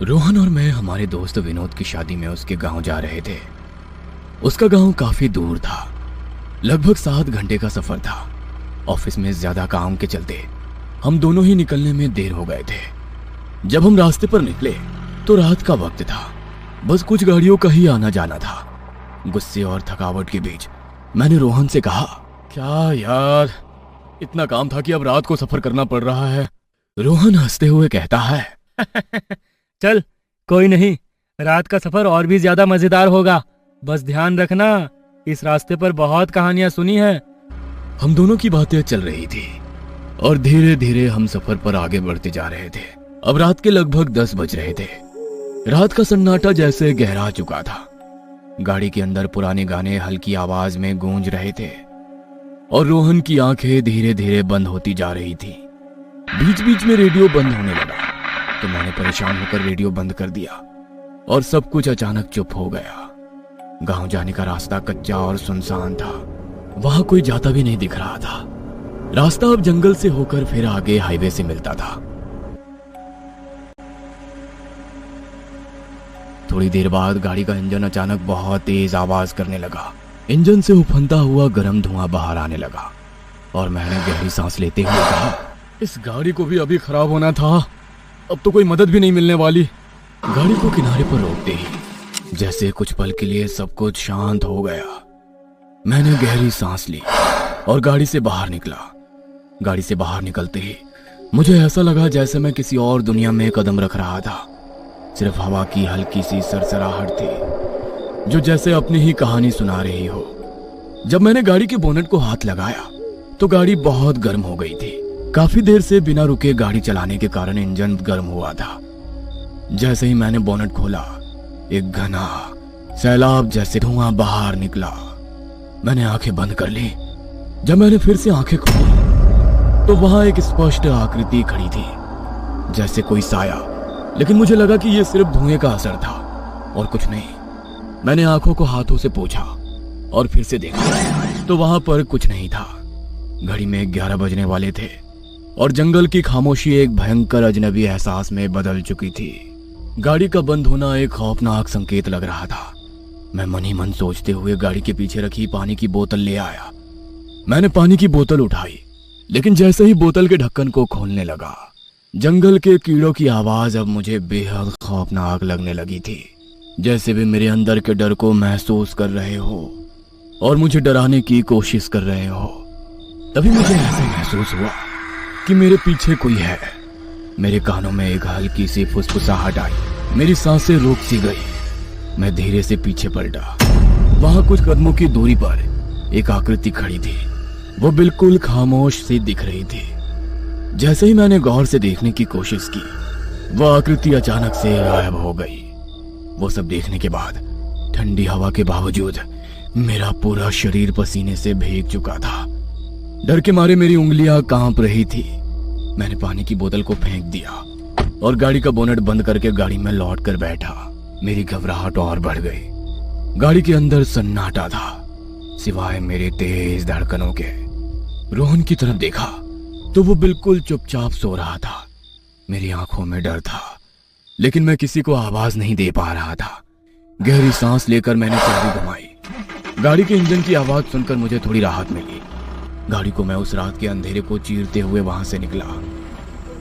रोहन और मैं हमारे दोस्त विनोद की शादी में उसके गांव जा रहे थे। उसका गांव काफी दूर था, लगभग 7 घंटे का सफर था। ऑफिस में ज्यादा काम के चलते हम दोनों ही निकलने में देर हो गए थे। जब हम रास्ते पर निकले तो रात का वक्त था, बस कुछ गाड़ियों का ही आना जाना था। गुस्से और थकावट के बीच मैंने रोहन से कहा, क्या यार, इतना काम था कि अब रात को सफर करना पड़ रहा है। रोहन हंसते हुए कहता है, चल कोई नहीं, रात का सफर और भी ज्यादा मजेदार होगा। बस ध्यान रखना, इस रास्ते पर बहुत कहानियां सुनी है। हम दोनों की बातें चल रही थी और धीरे धीरे हम सफर पर आगे बढ़ते जा रहे थे। अब रात के लगभग 10 बज रहे थे। रात का सन्नाटा जैसे गहरा चुका था। गाड़ी के अंदर पुराने गाने हल्की आवाज में गूंज रहे थे और रोहन की आंखें धीरे धीरे बंद होती जा रही थी। बीच बीच में रेडियो बंद होने लगा तो मैंने परेशान होकर रेडियो बंद कर दिया और सब कुछ अचानक चुप हो गया। गांव जाने का रास्ता कच्चा और सुनसान था, वहां कोई जाता भी नहीं दिख रहा था। रास्ता अब जंगल से होकर फिर आगे हाईवे से मिलता था। थोड़ी देर बाद गाड़ी का इंजन अचानक बहुत तेज आवाज करने लगा। इंजन से उफनता हुआ गर्म धुआं बाहर आने लगा और मैंने गहरी सांस लेते हुए कहा, इस गाड़ी को भी अभी खराब होना था, अब तो कोई मदद भी नहीं मिलने वाली। गाड़ी को किनारे पर रोकते ही जैसे कुछ पल के लिए सब कुछ शांत हो गया। मैंने गहरी सांस ली और गाड़ी से बाहर निकला। गाड़ी से बाहर निकलते ही मुझे ऐसा लगा जैसे मैं किसी और दुनिया में कदम रख रहा था। सिर्फ हवा की हल्की सी सरसराहट थी जो जैसे अपनी ही कहानी सुना रही हो। जब मैंने गाड़ी के बोनट को हाथ लगाया तो गाड़ी बहुत गर्म हो गई थी। काफी देर से बिना रुके गाड़ी चलाने के कारण इंजन गर्म हुआ था। जैसे ही मैंने बोनट खोला, एक घना सैलाब जैसे धुआं बाहर निकला। मैंने आंखें बंद कर ली। जब मैंने फिर से आंखें खोली तो वहां एक स्पष्ट आकृति खड़ी थी, जैसे कोई साया, लेकिन मुझे लगा कि यह सिर्फ धुएं का असर था और कुछ नहीं। मैंने आंखों को हाथों से पोंछा और फिर से देखा तो वहां पर कुछ नहीं था। घड़ी में 11 बजने वाले थे और जंगल की खामोशी एक भयंकर अजनबी एहसास में बदल चुकी थी। गाड़ी का बंद होना एक खौफनाक संकेत लग रहा था। मैं मन ही मन सोचते हुए गाड़ी के पीछे रखी पानी की बोतल ले आया। मैंने पानी की बोतल उठाई, लेकिन जैसे ही बोतल के ढक्कन को खोलने लगा, जंगल के कीड़ों की आवाज अब मुझे बेहद खौफनाक लगने लगी थी, जैसे वे मेरे अंदर के डर को महसूस कर रहे हो और मुझे डराने की कोशिश कर रहे हो। तभी मुझे ऐसा महसूस हुआ कि मेरे पीछे कोई है। मेरे कानों में एक हल्की सी फुसफुसाहट आई, मेरी सांसें रुक सी गई। मैं धीरे से पीछे पलटा। वहां कुछ कदमों की दूरी पर एक आकृति खड़ी थी। वो बिल्कुल खामोश सी दिख रही थी। जैसे ही मैंने गौर से देखने की कोशिश की, वह आकृति अचानक से गायब हो गई। वो सब देखने के बाद ठंडी हवा के बावजूद मेरा पूरा शरीर पसीने से भीग चुका था। डर के मारे मेरी उंगलियां कांप रही थी। मैंने पानी की बोतल को फेंक दिया और गाड़ी का बोनट बंद करके गाड़ी में लौट कर बैठा। मेरी घबराहट और बढ़ गई। गाड़ी के अंदर सन्नाटा था, सिवाय मेरे तेज धड़कनों के। रोहन की तरफ देखा तो वो बिल्कुल चुपचाप सो रहा था। मेरी आंखों में डर था, लेकिन मैं किसी को आवाज नहीं दे पा रहा था। गहरी सांस लेकर मैंने चाबी घुमाई। गाड़ी के इंजन की आवाज सुनकर मुझे थोड़ी राहत मिली। गाड़ी को मैं उस रात के अंधेरे को चीरते हुए वहां से निकला।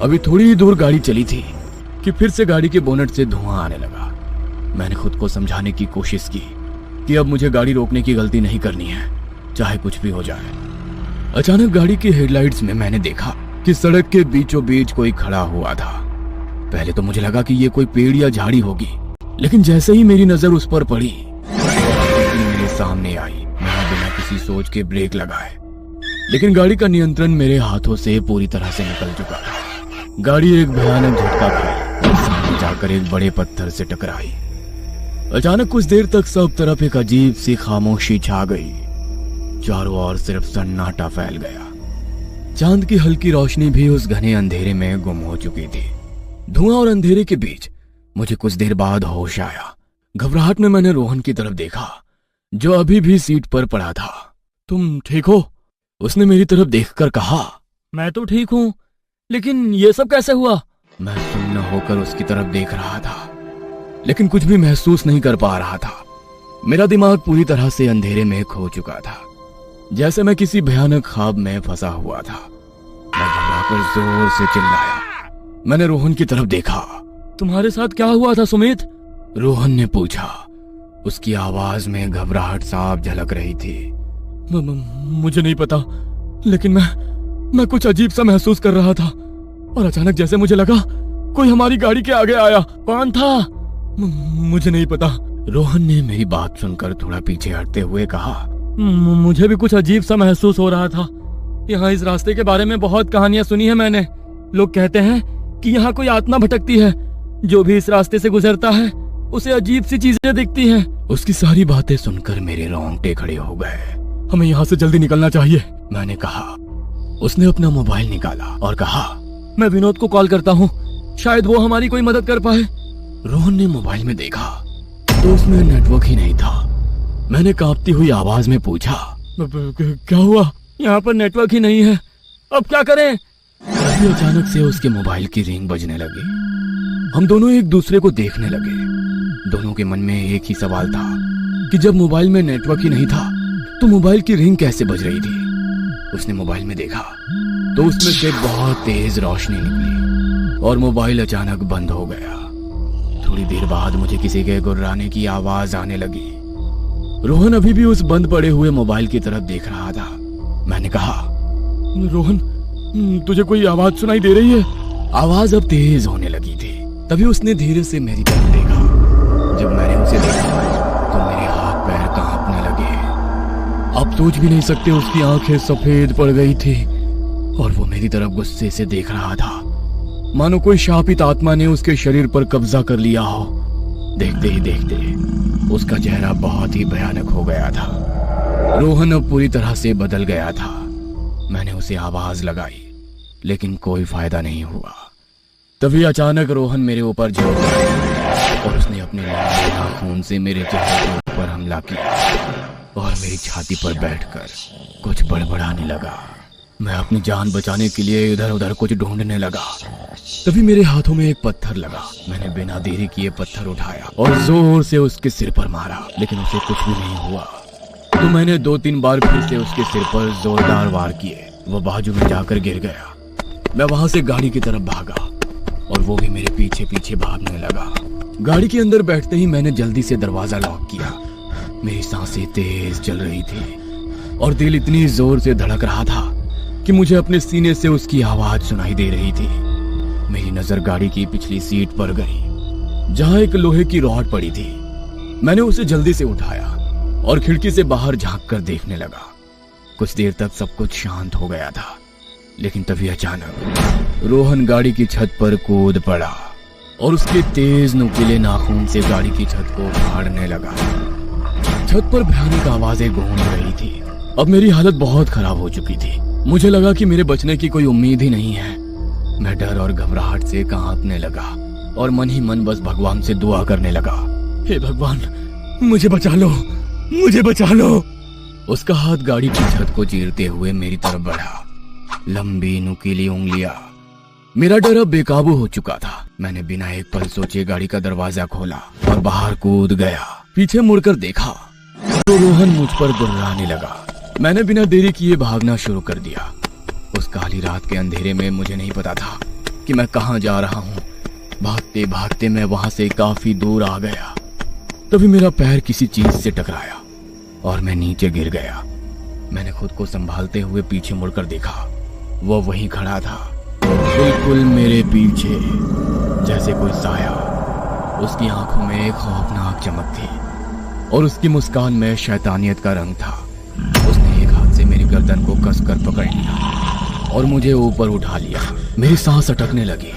अभी थोड़ी ही दूर गाड़ी चली थी कि फिर से गाड़ी के बोनट से धुआं आने लगा। मैंने खुद को समझाने की कोशिश की कि अब मुझे गाड़ी रोकने की गलती नहीं करनी है, चाहे कुछ भी हो जाए। अचानक गाड़ी की हेडलाइट्स में मैंने देखा कि सड़क के बीचों बीच कोई खड़ा हुआ था। पहले तो मुझे लगा कि ये कोई पेड़ या झाड़ी होगी, लेकिन जैसे ही मेरी नजर उस पर पड़ी, मेरे सामने आई। मैंने बिना किसी सोच के ब्रेक लगाए, लेकिन गाड़ी का नियंत्रण मेरे हाथों से पूरी तरह से निकल चुका था। गाड़ी एक भयानक झटका खाई और सामने जाकर एक बड़े पत्थर से टकराई। अचानक कुछ देर तक सब तरफ एक अजीब सी खामोशी छा गई। चारों ओर सिर्फ सन्नाटा फैल गया। चांद की हल्की रोशनी भी उस घने अंधेरे में गुम हो चुकी थी। धुआं और अंधेरे के बीच मुझे कुछ देर बाद होश आया। घबराहट में मैंने रोहन की तरफ देखा, जो अभी भी सीट पर पड़ा था। तुम ठीक हो? उसने मेरी तरफ देखकर कहा। मैं तो ठीक हूँ, लेकिन ये सब कैसे हुआ? मैं सुन्न होकर उसकी तरफ देख रहा था। लेकिन कुछ भी महसूस नहीं कर पा रहा था। मेरा दिमाग पूरी तरह से अंधेरे में खो चुका था, जैसे मैं किसी भयानक ख्वाब में फंसा हुआ था। मैं घबराकर जोर से चिल्लाया। मैंने रोहन की तरफ देखा। तुम्हारे साथ क्या हुआ था सुमित? रोहन ने पूछा। उसकी आवाज में घबराहट साफ झलक रही थी। मुझे नहीं पता, लेकिन मैं कुछ अजीब सा महसूस कर रहा था और अचानक जैसे मुझे लगा कोई हमारी गाड़ी के आगे आया। कौन था? मुझे नहीं पता। रोहन ने मेरी बात सुनकर थोड़ा पीछे हटते हुए कहा। मुझे भी कुछ अजीब सा महसूस हो रहा था। यहाँ इस रास्ते के बारे में बहुत कहानियां सुनी है मैंने। लोग कहते हैं कि यहाँ कोई आत्मा भटकती है। जो भी इस रास्ते से गुजरता है उसे अजीब सी चीजें दिखती हैं। उसकी सारी बातें सुनकर मेरे रोंगटे खड़े हो गए। हमें यहाँ से जल्दी निकलना चाहिए, मैंने कहा। उसने अपना मोबाइल निकाला और कहा, मैं विनोद को कॉल करता हूँ, शायद वो हमारी कोई मदद कर पाए। रोहन ने मोबाइल में देखा तो उसमें नेटवर्क ही नहीं था। मैंने कांपती हुई आवाज में पूछा, क्या हुआ? यहाँ पर नेटवर्क ही नहीं है, अब क्या करें? तभी अचानक से उसके मोबाइल की रिंग बजने लगी। हम दोनों एक दूसरे को देखने लगे। दोनों के मन में एक ही सवाल था कि जब मोबाइल में नेटवर्क ही नहीं था तो मोबाइल की रिंग कैसे बज रही थी। उसने मोबाइल में देखा तो उसमें से बहुत तेज रोशनी निकली और मोबाइल अचानक बंद हो गया। थोड़ी देर बाद मुझे किसी के गुर्राने की आवाज आने लगी। रोहन अभी भी उस बंद पड़े हुए मोबाइल की तरफ देख रहा था। मैंने कहा, रोहन, तुझे कोई आवाज सुनाई दे रही है? आवाज अब तेज होने लगी थी। तभी उसने धीरे से मेरी तरफ देखा। जब मैंने उसे देखा तो मेरे हाथ पैर कांपने लगे। आप सोच भी नहीं सकते, उसकी आंखें सफेद पड़ गई थी और वो मेरी तरफ गुस्से से देख रहा था, मानो कोई शापित आत्मा ने उसके शरीर पर कब्जा कर लिया हो। देखते ही देखते उसका चेहरा बहुत ही भयानक हो गया था। रोहन अब पूरी तरह से बदल गया था। मैंने उसे आवाज लगाई लेकिन कोई फायदा नहीं हुआ। तभी अचानक रोहन मेरे ऊपर झुक गया और उसने अपने लंबे नाखून से मेरे चेहरे के ऊपर हमला किया और मेरी छाती पर बैठकर कुछ बड़बड़ाने लगा। मैं अपनी जान बचाने के लिए इधर उधर कुछ ढूंढने लगा। तभी मेरे हाथों में एक पत्थर लगा। मैंने बिना देरी किए पत्थर उठाया और जोर से उसके सिर पर मारा, लेकिन उसे कुछ भी नहीं हुआ। तो मैंने 2-3 बार फिर से उसके सिर पर जोरदार वार किए। वो बाजू में जाकर गिर गया। मैं वहां से गाड़ी की तरफ भागा और वो भी मेरे पीछे पीछे भागने लगा। गाड़ी के अंदर बैठते ही मैंने जल्दी से दरवाजा लॉक किया। मेरी सांसें तेज चल रही थी और दिल इतनी जोर से धड़क रहा था कि मुझे अपने सीने से उसकी आवाज सुनाई दे रही थी। मेरी नजर गाड़ी की पिछली सीट पर गई जहां एक लोहे की रॉड पड़ी थी। मैंने उसे जल्दी से उठाया और खिड़की से बाहर झांक कर देखने लगा। कुछ देर तक सब कुछ शांत हो गया था, लेकिन तभी अचानक रोहन गाड़ी की छत पर कूद पड़ा और उसके तेज नुकीले नाखून से गाड़ी की छत को फाड़ने लगा। छत पर भयानक आवाजें गूंज रही थी। अब मेरी हालत बहुत खराब हो चुकी थी। मुझे लगा कि मेरे बचने की कोई उम्मीद ही नहीं है। मैं डर और घबराहट से कांपने लगा और मन ही मन बस भगवान से दुआ करने लगा, हे भगवान, मुझे बचा लो, मुझे बचा लो। उसका हाथ गाड़ी की छत को चीरते हुए मेरी तरफ बढ़ा, लंबी नुकीली उंगलियां। मेरा डर अब बेकाबू हो चुका था। मैंने बिना एक पल सोचे गाड़ी का दरवाजा खोला और बाहर कूद गया। पीछे मुड़कर देखा तो रोहन मुझ पर गुर्राने लगा। मैंने बिना देरी किए भागना शुरू कर दिया। उस काली रात के अंधेरे में मुझे नहीं पता था कि मैं कहां जा रहा हूं। भागते भागते मैं वहां से काफी दूर आ गया। तभी मेरा पैर किसी चीज से टकराया और मैं नीचे गिर गया। मैंने खुद को संभालते हुए पीछे मुड़कर देखा। वो वहीं खड़ा था, बिल्कुल मेरे पीछे, जैसे कोई साया। उसकी आंखों में एक खौफनाक चमक थी और उसकी मुस्कान में शैतानियत का रंग था। उसने एक हाथ से मेरी गर्दन को कसकर पकड़ लिया और मुझे ऊपर उठा लिया। मेरी सांस अटकने लगी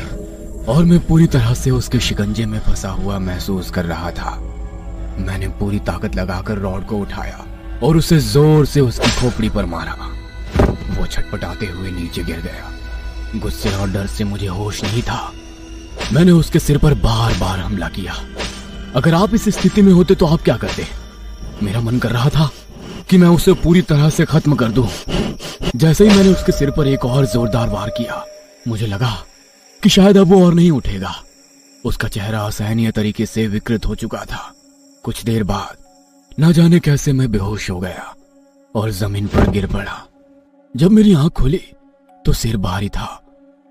और मैं पूरी तरह से उसके शिकंजे में फंसा हुआ महसूस कर रहा था। मैंने पूरी ताकत लगाकर रॉड को उठाया और उसे जोर से उसकी खोपड़ी पर मारा। वो छटपटाते हुए नीचे गिर गया। गुस्से और डर से मुझे होश नहीं था। मैंने उसके सिर पर बार बार हमला किया। अगर आप इस स्थिति में होते तो आप क्या करते? मेरा मन कर रहा था कि मैं उसे पूरी तरह से खत्म कर दूं। जैसे ही मैंने उसके सिर पर एक और जोरदार वार किया, मुझे लगा कि शायद अब वो और नहीं उठेगा। उसका चेहरा असहनीय तरीके से विकृत हो चुका था। कुछ देर बाद न जाने कैसे मैं बेहोश हो गया और जमीन पर गिर पड़ा। जब मेरी आंख खुली तो सिर भारी था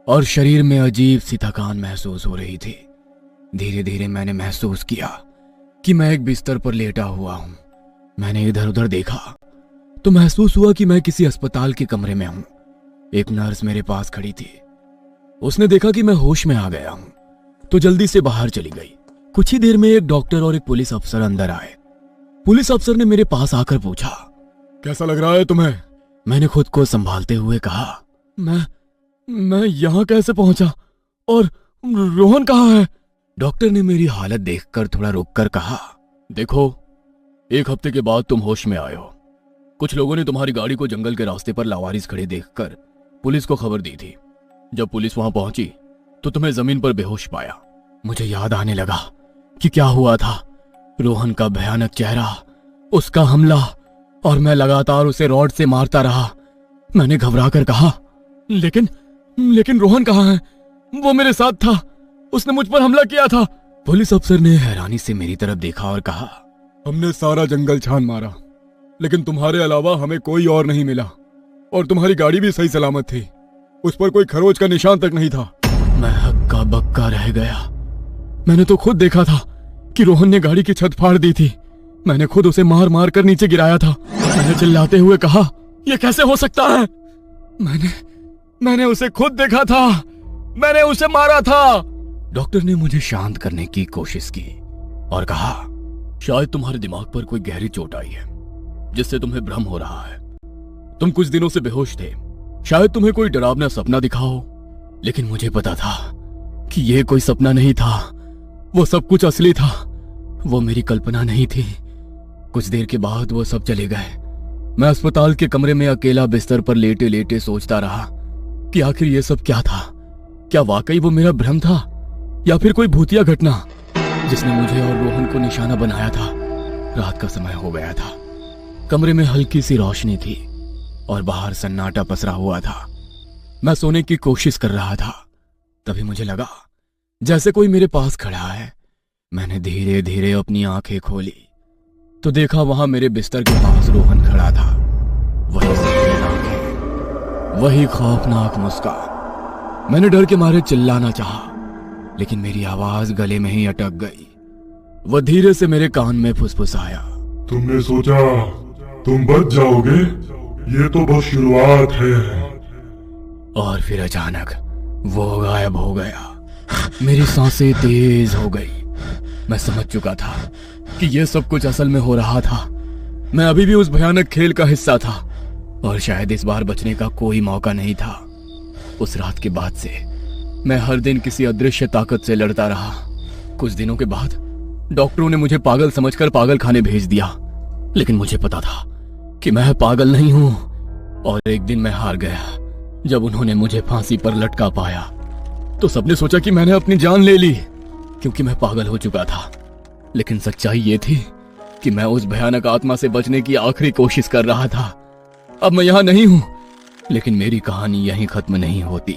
और शरीर में अजीब सी थकान महसूस हो रही थी। धीरे धीरे मैंने महसूस किया कि मैं एक बिस्तर पर लेटा हुआ हूं। मैंने इधर उधर देखा तो महसूस हुआ कि मैं किसी अस्पताल के कमरे में हूं। एक नर्स मेरे पास खड़ी थी। उसने देखा कि मैं होश में आ गया हूं तो जल्दी से बाहर चली गई। कुछ ही देर में एक डॉक्टर और एक पुलिस अफसर अंदर आए। पुलिस अफसर ने मेरे पास आकर पूछा, कैसा लग रहा है तुम्हें? मैंने खुद को संभालते हुए कहा, मैं यहां कैसे पहुंचा और रोहन कहाँ है? डॉक्टर ने मेरी हालत देखकर थोड़ा रुककर कहा, देखो, 1 हफ्ते के बाद तुम होश में आए हो। कुछ लोगों ने तुम्हारी गाड़ी को जंगल के रास्ते पर लावारिस खड़े देखकर पुलिस को खबर दी थी। जब पुलिस वहां पहुंची तो तुम्हें जमीन पर बेहोश पाया। मुझे याद आने लगा कि क्या हुआ था। रोहन का भयानक चेहरा, उसका हमला, और मैं लगातार उसे रॉड से मारता रहा। मैंने घबराकर कहा, लेकिन रोहन कहाँ है? वो मेरे साथ था, उसने मुझ पर हमला किया था। पुलिस अफसर ने हैरानी से मेरी तरफ देखा और कहा, हमने सारा जंगल छान मारा, लेकिन तुम्हारे अलावा हमें कोई और नहीं मिला। और तुम्हारी गाड़ी भी सही सलामत थी, उस पर कोई खरोच का निशान तक नहीं था। मैं हक्का बक्का रह गया। मैंने तो खुद देखा था कि रोहन ने गाड़ी की छत फाड़ दी थी। मैंने खुद उसे मार मार कर नीचे गिराया था। मैंने चिल्लाते हुए कहा, यह कैसे हो सकता है? मैंने उसे खुद देखा था, मैंने उसे मारा था। डॉक्टर ने मुझे शांत करने की कोशिश की और कहा, शायद तुम्हारे दिमाग पर कोई गहरी चोट आई है जिससे तुम्हें भ्रम हो रहा है। तुम कुछ दिनों से बेहोश थे, शायद तुम्हें कोई डरावना सपना दिखा हो। लेकिन मुझे पता था कि यह कोई सपना नहीं था, वो सब कुछ असली था। वो मेरी कल्पना नहीं थी। कुछ देर के बाद वो सब चले गए। मैं अस्पताल के कमरे में अकेला बिस्तर पर लेटे लेटे सोचता रहा कि आखिर ये सब क्या था। क्या वाकई वो मेरा भ्रम था या फिर कोई भूतिया घटना जिसने मुझे और रोहन को निशाना बनाया था। रात का समय हो गया था। कमरे में हल्की सी रोशनी थी और बाहर सन्नाटा पसरा हुआ था। मैं सोने की कोशिश कर रहा था, तभी मुझे लगा जैसे कोई मेरे पास खड़ा है। मैंने धीरे धीरे अपनी आंखें खोली तो देखा वहां मेरे बिस्तर के पास रोहन खड़ा था। वही सफेद आंखें, वही खौफनाक मुस्कान। मैंने डर के मारे चिल्लाना चाहा, लेकिन मेरी आवाज गले में ही अटक गई। वह धीरे से मेरे कान में फुसफुसाया, तुमने सोचा तुम बच जाओगे? ये तो बस शुरुआत है। और फिर अचानक वो गायब हो गया। मेरी सांसें तेज हो गई। मैं समझ चुका था कि यह सब कुछ असल में हो रहा था। मैं अभी भी उस भयानक खेल का हिस्सा था और शायद इस बार बचने का कोई मौका नहीं था। उस रात के बाद से मैं हर दिन किसी अदृश्य ताकत से लड़ता रहा। कुछ दिनों के बाद डॉक्टरों ने मुझे पागल समझकर पागल खाने भेज दिया, लेकिन मुझे पता था कि मैं पागल नहीं हूं। और एक दिन मैं हार गया। जब उन्होंने मुझे फांसी पर लटका पाया तो सबने सोचा कि मैंने अपनी जान ले ली, क्योंकि मैं पागल हो चुका था। लेकिन सच्चाई ये थी कि मैं उस भयानक आत्मा से बचने की आखिरी कोशिश कर रहा था। अब मैं यहां नहीं हूं, लेकिन मेरी कहानी यहीं खत्म नहीं होती।